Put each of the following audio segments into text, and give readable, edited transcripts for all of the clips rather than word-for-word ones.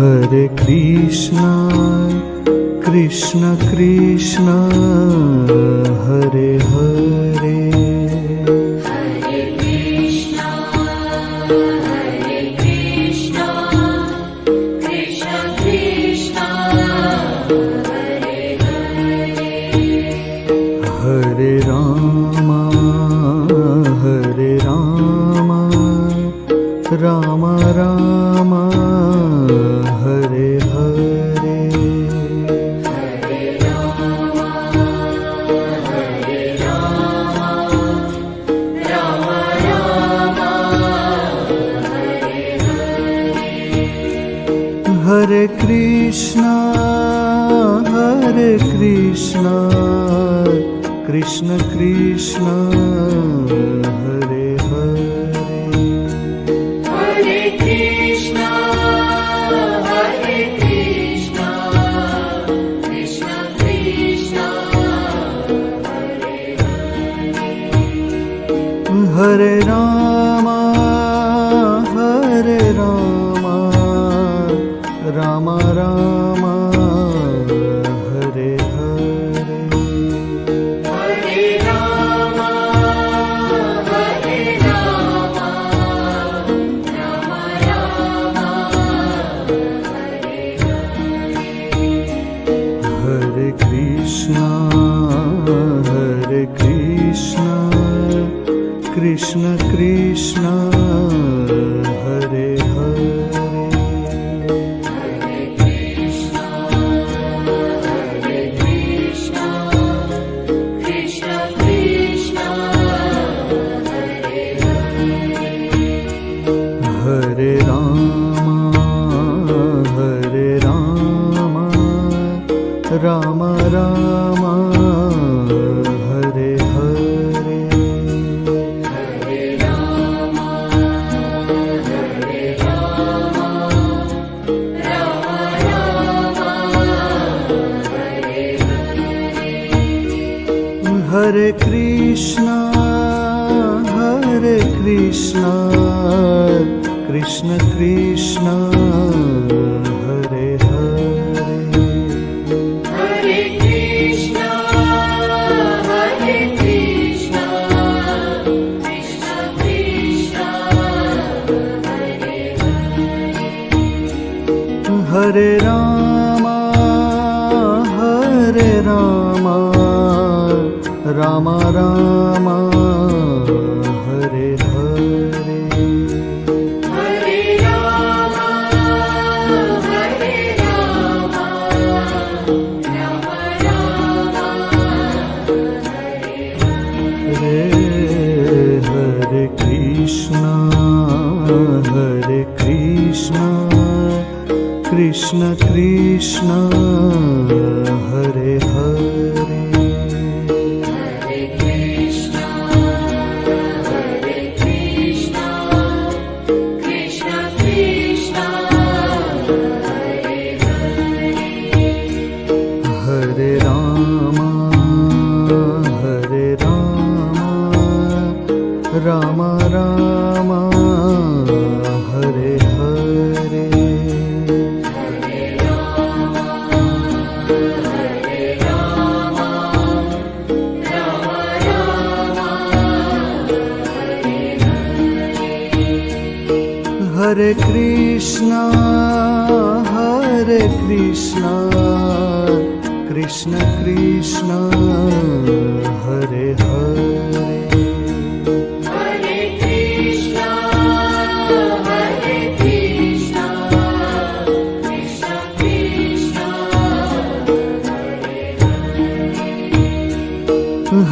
Hare Krishna, Krishna Krishna, Hare Hare, Hare Krishna, Krishna Krishna, Hare Hare, Hare Rama, Rama Rama, Hare Hare, Hare Rama, Rama Rama, Hare Hare, Hare Krishna, Krishna Krishna, Hare Hare, Hare Krishna, Krishna Krishna, Hare Hare, Hare Rama, Rama Rama, Hare Hare, Hare Rama, Rama Rama, Hare Hare, Hare Krishna, Krishna Krishna, Hare Hare, Hare Krishna, Krishna Krishna, Hare Hare, Hare Rama, Rama Rama, Hare Hare, Hare Rama, Rama Rama, Hare Hare, Hare Krishna, Krishna Krishna, Hare Hare, Hare Krishna, Krishna Krishna, Hare Hare, Hare Rama, Rama Rama, Hare Hare, Hare Rama, Rama Rama, Hare Hare Krishna, Krishna Krishna, Hare Hare, Hare Krishna, Krishna Krishna, Hare Hare, Hare Rama, Rama Rama, Hare Hare, Hare Rama, Rama Rama, Hare Hare, Hare Krishna, Krishna Krishna, Hare Hare, Hare Krishna, Krishna Krishna, Hare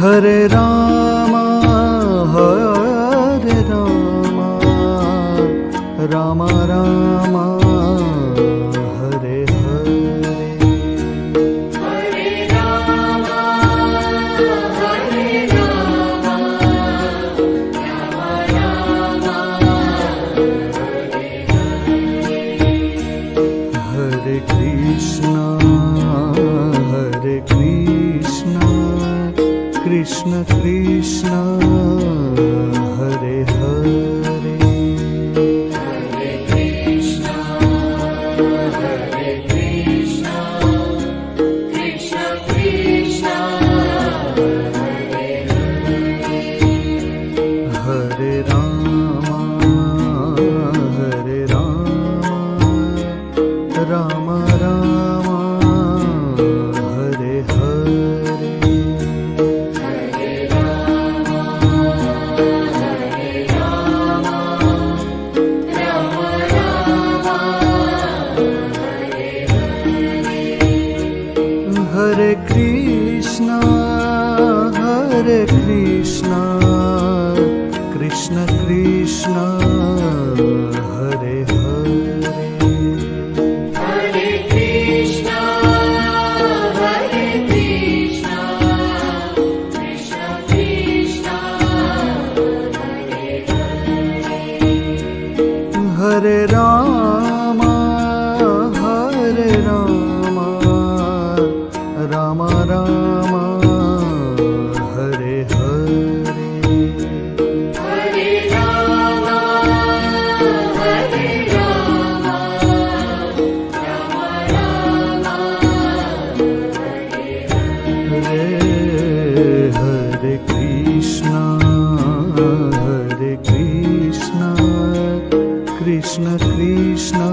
Hare, Hare Rama, Krishna Krishna Hare Hare Hare Krishna, Hare Krishna, Krishna Krishna, Hare Hare Rama Ram Ram Hare Hare Hare Rama, Hare Rama, Rama Rama, Hare Hare Krishna Krishna Krishna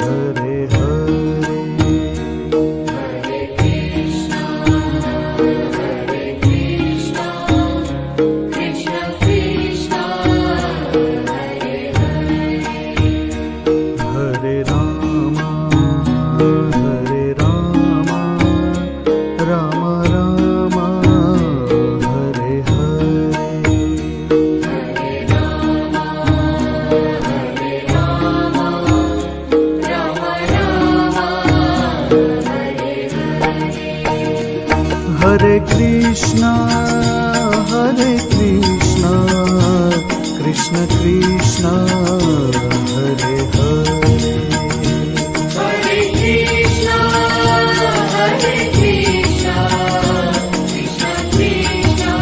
Hare Hare Hare Krishna, Hare Krishna, Krishna Krishna, Hare Hare Ram Ram Ram Hare Hare Hare Rama, Hare Rama, Rama Rama, Hare Krishna Krishna Krishna Hare Hare Hare Krishna, Hare Krishna, Krishna Krishna, Hare Hare Ram Ram Ram Hare Hare Hare Krishna Krishna Krishna Hare Hare Hare Krishna, Hare Krishna, Krishna Krishna,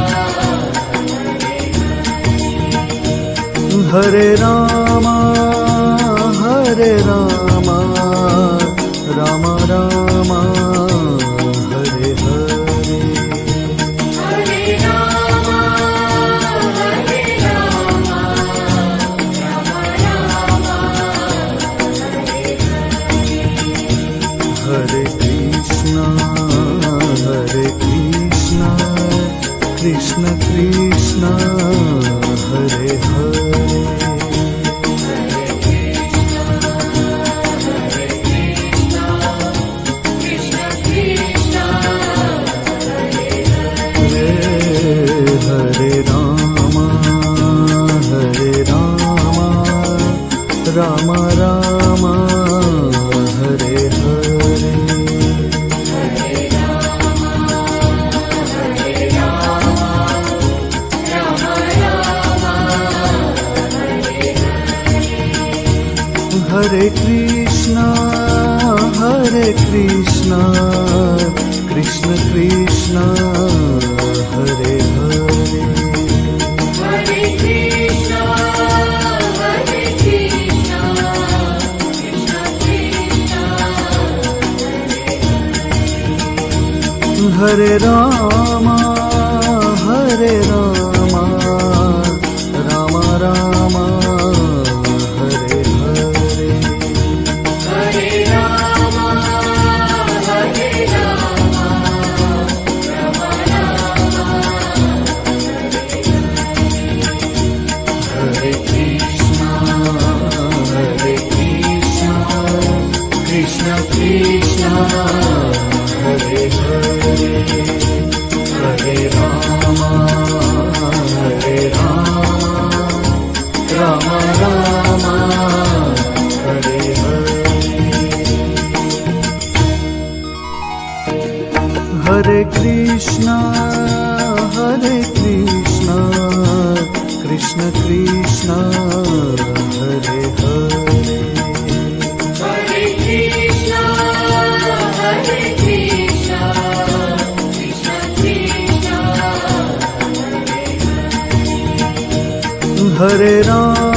Hare Ram Ram Ram Hare Hare Hare Rama, Hare Rama, Rama Rama, Hare Krishna Krishna Krishna Hare Hare Krishna Krishna, Hare Ram Ram Ram Hare Hare Hare Krishna Krishna Krishna Hare Hare Hare Krishna, Hare Krishna, Krishna Krishna, Hare Ram Ram Ram Hare Hare Hare Rama, Hare Rama, Rama Rama, Hare Krishna Krishna Krishna Hare Hare Hare Ram Ram Ram Hare Hare Hare Krishna Krishna Krishna Hare Hare Hare Krishna, Hare Krishna, Krishna Krishna, Hare Ram